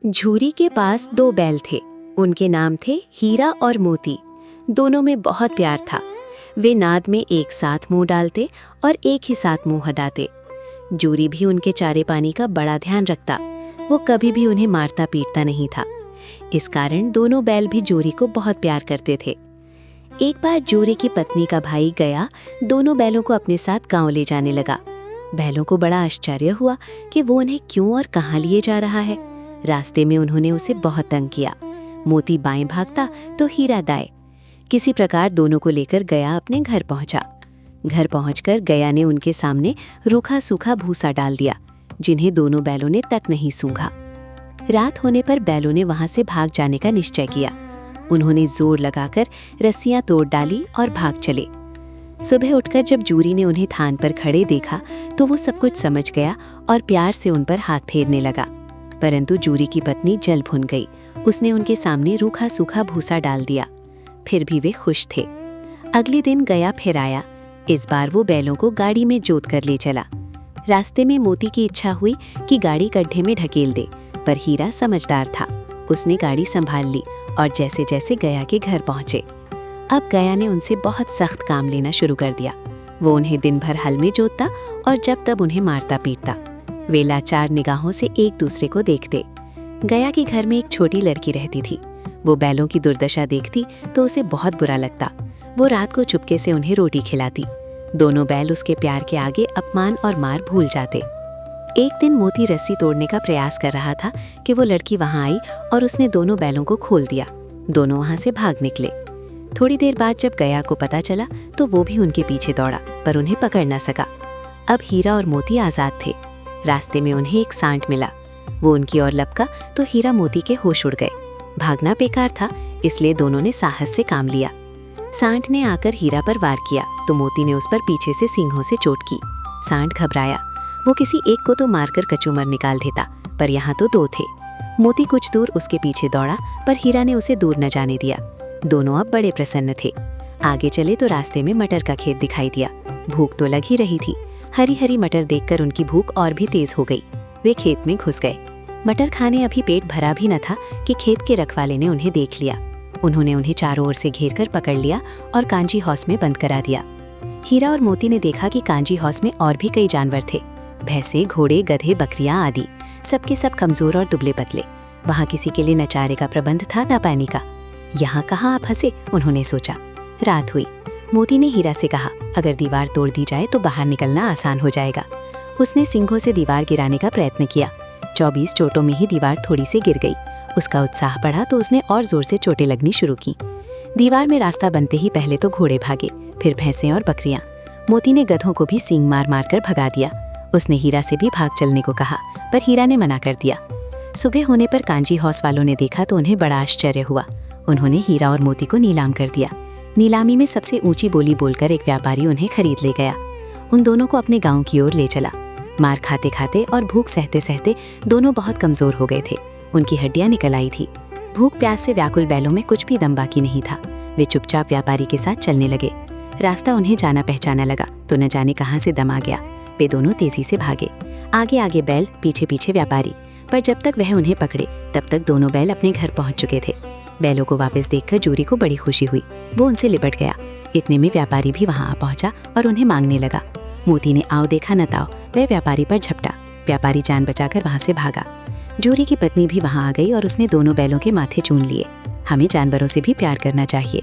झूरी के पास 2 बैल थे। उनके नाम थे हीरा और मोती। दोनों में बहुत प्यार था। वे नाद में एक साथ मुंह डालते और एक ही साथ मुंह हटाते। झूरी भी उनके चारे पानी का बड़ा ध्यान रखता। वो कभी भी उन्हें मारता पीटता नहीं था। इस कारण दोनों बैल भी झूरी को बहुत प्यार करते थे। एक बार झूरी की पत्नी का भाई गया दोनों बैलों को अपने साथ गांव ले जाने लगा। बैलों को बड़ा आश्चर्य हुआ कि वो उन्हें क्यों और कहाँ लिए जा रहा है। रास्ते में उन्होंने उसे बहुत तंग किया। मोती बाएं भागता तो हीरा दाएं। किसी प्रकार दोनों को लेकर गया अपने घर पहुंचा। घर पहुंचकर गया ने उनके सामने रूखा सूखा भूसा डाल दिया, जिन्हें दोनों बैलों ने तक नहीं सूंघा। रात होने पर बैलों ने वहां से भाग जाने का निश्चय किया। उन्होंने जोर लगाकर रस्सियां तोड़ डाली और भाग चले। सुबह उठकर जब झूरी ने उन्हें थान पर खड़े देखा तो वो सब कुछ समझ गया और प्यार से उन पर हाथ फेरने लगा। परंतु झूरी की पत्नी जल भुन गई। उसने उनके सामने रूखा सूखा भूसा डाल दिया। फिर भी वे खुश थे। अगले दिन गया फिर आया। इस बार वो बैलों को गाड़ी में जोत कर ले चला। रास्ते में मोती की इच्छा हुई कि गाड़ी गड्ढे में ढकेल दे, पर हीरा समझदार था। उसने गाड़ी संभाल ली और जैसे जैसे गया के घर पहुंचे। अब गया ने उनसे बहुत सख्त काम लेना शुरू कर दिया। वो उन्हें दिन भर हल में जोतता और जब तब उन्हें मारता पीटता। वे लाचार निगाहों से एक दूसरे को देखते। गया के घर में एक छोटी लड़की रहती थी। वो बैलों की दुर्दशा देखती तो उसे बहुत बुरा लगता। वो रात को चुपके से उन्हें रोटी खिलाती। दोनों बैल उसके प्यार के आगे अपमान और मार भूल जाते। एक दिन मोती रस्सी तोड़ने का प्रयास कर रहा था कि वो लड़की वहां आई और उसने दोनों बैलों को खोल दिया। दोनों वहां से भाग निकले। थोड़ी देर बाद जब गया को पता चला तो वो भी उनके पीछे दौड़ा, पर उन्हें पकड़ न सका। अब हीरा और मोती आजाद थे। रास्ते में उन्हें एक सांड मिला। वो उनकी ओर लपका तो हीरा मोती के होश उड़ गए। भागना बेकार था, इसलिए दोनों ने साहस से काम लिया। सांड ने आकर हीरा पर वार किया तो मोती ने उस पर पीछे से सींगों से चोट की। सांड घबराया। वो किसी एक को तो मारकर कचूमर निकाल देता, पर यहाँ तो 2 थे। मोती कुछ दूर उसके पीछे दौड़ा, पर हीरा ने उसे दूर न जाने दिया। दोनों अब बड़े प्रसन्न थे। आगे चले तो रास्ते में मटर का खेत दिखाई दिया। भूख तो लग ही रही थी। हरी हरी मटर देखकर उनकी भूख और भी तेज हो गई। वे खेत में घुस गए। मटर खाने अभी पेट भरा भी न था कि खेत के रखवाले ने उन्हें देख लिया। उन्होंने उन्हें चारों ओर से घेरकर पकड़ लिया और कांजी हौस में बंद करा दिया। हीरा और मोती ने देखा कि कांजी हौस में और भी कई जानवर थे। भैंसे, घोड़े, गधे, बकरियां आदि। सबके सब कमजोर और दुबले पतले। वहाँ किसी के लिए न चारे का प्रबंध था न पानी का। यहाँ कहाँ आप फंसे, उन्होंने सोचा। रात हुई। मोती ने हीरा से कहा, अगर दीवार तोड़ दी जाए तो बाहर निकलना आसान हो जाएगा। उसने सींगों से दीवार गिराने का प्रयत्न किया। 24 चोटों में ही दीवार थोड़ी से गिर गई। उसका उत्साह बढ़ा तो उसने और जोर से चोटें लगनी शुरू की। दीवार में रास्ता बनते ही पहले तो घोड़े भागे, फिर भैंसें और बकरियां। मोती ने गधों को भी सींग मार मार कर भगा दिया। उसने हीरा से भी भाग चलने को कहा, पर हीरा ने मना कर दिया। सुबह होने पर कांजी हौस वालों ने देखा तो उन्हें बड़ा आश्चर्य हुआ। उन्होंने हीरा और मोती को नीलाम कर दिया। नीलामी में सबसे ऊंची बोली बोलकर एक व्यापारी उन्हें खरीद ले गया। उन दोनों को अपने गांव की ओर ले चला। मार खाते खाते और भूख सहते सहते दोनों बहुत कमजोर हो गए थे। उनकी हड्डियां निकल आई थी। भूख प्यास से व्याकुल बैलों में कुछ भी दम बाकी नहीं था। वे चुपचाप व्यापारी के साथ चलने लगे। रास्ता उन्हें जाना पहचाना लगा तो न जाने कहां से दम आ गया। वे दोनों तेजी से भागे। आगे आगे बैल, पीछे पीछे व्यापारी। पर जब तक वह उन्हें पकड़े तब तक दोनों बैल अपने घर पहुंच चुके थे। बैलों को वापस देखकर झूरी को बड़ी खुशी हुई। वो उनसे लिपट गया। इतने में व्यापारी भी वहां आ पहुंचा और उन्हें मांगने लगा। मोती ने आओ देखा न ताओ, वह व्यापारी पर झपटा। व्यापारी जान बचाकर वहां से भागा। झूरी की पत्नी भी वहां आ गई और उसने दोनों बैलों के माथे चूम लिए। हमें जानवरों से भी प्यार करना चाहिए।